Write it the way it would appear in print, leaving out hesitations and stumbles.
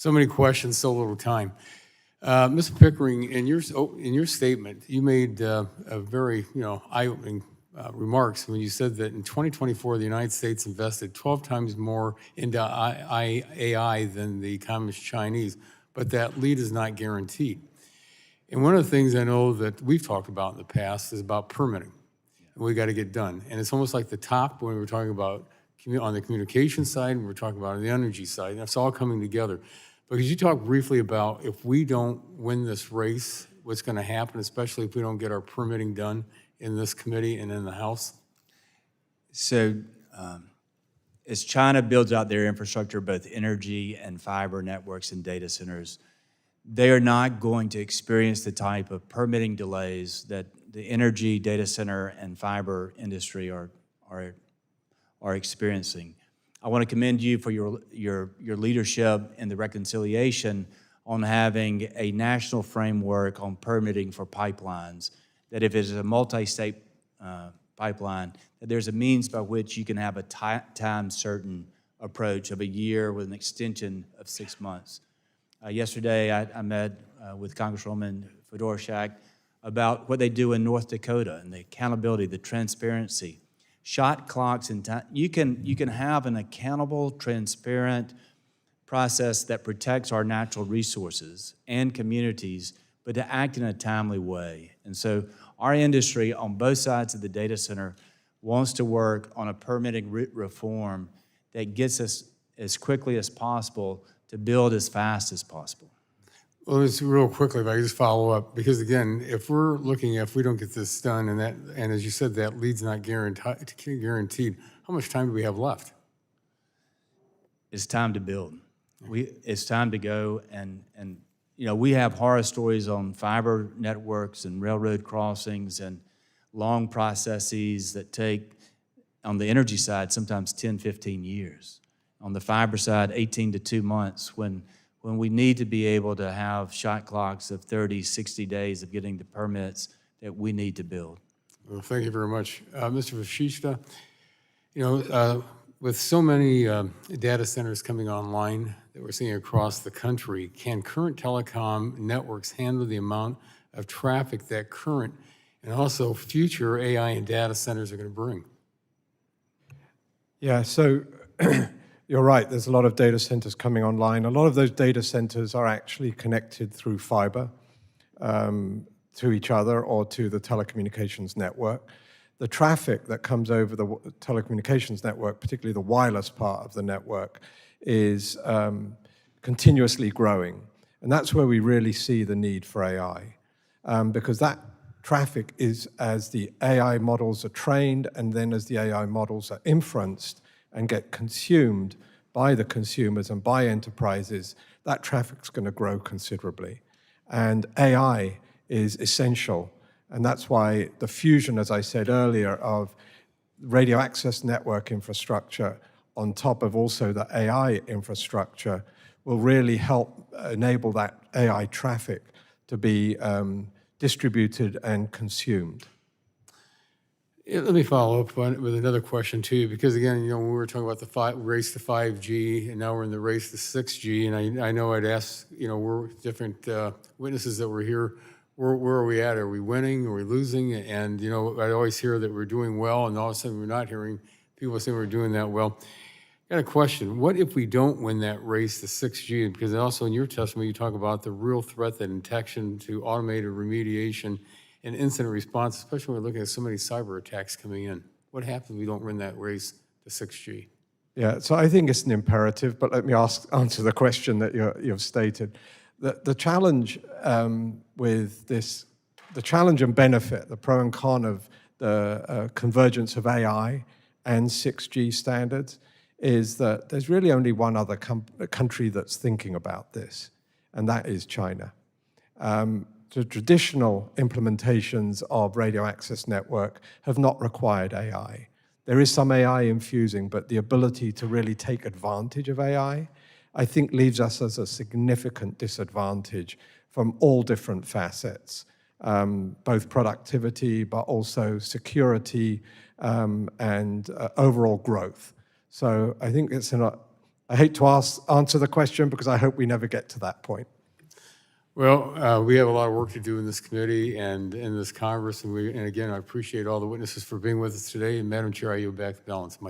So many questions, so little time. Mr. Pickering, in your statement, you made a very eye-opening remarks when you said that in 2024 the United States invested 12 times more into AI than the Communist Chinese, but that lead is not guaranteed. And one of the things I know that we've talked about in the past is about permitting. And we got to get done. And it's almost like the top when we were talking about on the communication side and we're talking about on the energy side. And it's all coming together. But could you talk briefly about if we don't win this race, what's going to happen, especially if we don't get our permitting done in this committee and in the House? So as China builds out their infrastructure, both energy and fiber networks and data centers, they are not going to experience the type of permitting delays that the energy, data center, and fiber industry are experiencing. I want to commend you for your leadership in the reconciliation on having a national framework on permitting for pipelines, that if it's a multi-state pipeline, that there's a means by which you can have a time-certain approach of a year with an extension of 6 months. Yesterday, I met with Congresswoman Fedorchak about what they do in North Dakota and the accountability, the transparency, shot clocks and time. You can have an accountable, transparent process that protects our natural resources and communities, but to act in a timely way. And so our industry on both sides of the data center wants to work on a permitting reform that gets us as quickly as possible to build as fast as possible. Well, just real quickly, if I could just follow up, because again, if we're looking at if we don't get this done, and as you said, that lead's not guaranteed, how much time do we have left? It's time to build. It's time to go, and we have horror stories on fiber networks and railroad crossings and long processes that take, on the energy side, sometimes 10, 15 years. On the fiber side, 18 to 2 months, when we need to be able to have shot clocks of 30, 60 days of getting the permits that we need to build. Well, thank you very much. Mr. Vashishta, with so many data centers coming online that we're seeing across the country, can current telecom networks handle the amount of traffic that current and also future AI and data centers are going to bring? Yeah, so you're right, there's a lot of data centers coming online. A lot of those data centers are actually connected through fiber to each other or to the telecommunications network. The traffic that comes over the telecommunications network, particularly the wireless part of the network, is continuously growing. And that's where we really see the need for AI, because that traffic is as the AI models are trained and then as the AI models are inferenced and get consumed by the consumers and by enterprises, that traffic's going to grow considerably. And AI is essential. And that's why the fusion, as I said earlier, of radio access network infrastructure on top of also the AI infrastructure will really help enable that AI traffic to be distributed and consumed. Yeah, let me follow up with another question too, because again, when we were talking about the race to 5G, and now we're in the race to 6G, and I know I'd ask, we're different witnesses that were here, where are we at? Are we winning? Are we losing? And I always hear that we're doing well, and all of a sudden we're not hearing people saying we're doing that well. I got a question. What if we don't win that race to 6G? Because also in your testimony, you talk about the real threat that detection to automated remediation and incident response, especially when we're looking at so many cyber attacks coming in. What happens if we don't win that race to 6G? Yeah, so I think it's an imperative, but let me answer the question that you've stated. The challenge with this, the challenge and benefit, the pro and con of the convergence of AI and 6G standards is that there's really only one other country that's thinking about this, and that is China. The traditional implementations of radio access network have not required AI. There is some AI infusing, but the ability to really take advantage of AI, I think, leaves us as a significant disadvantage from all different facets, both productivity, but also security and overall growth. So I think it's I hate to answer the question because I hope we never get to that point. Well, we have a lot of work to do in this committee and in this Congress, and again, I appreciate all the witnesses for being with us today. And Madam Chair, I yield back the balance of my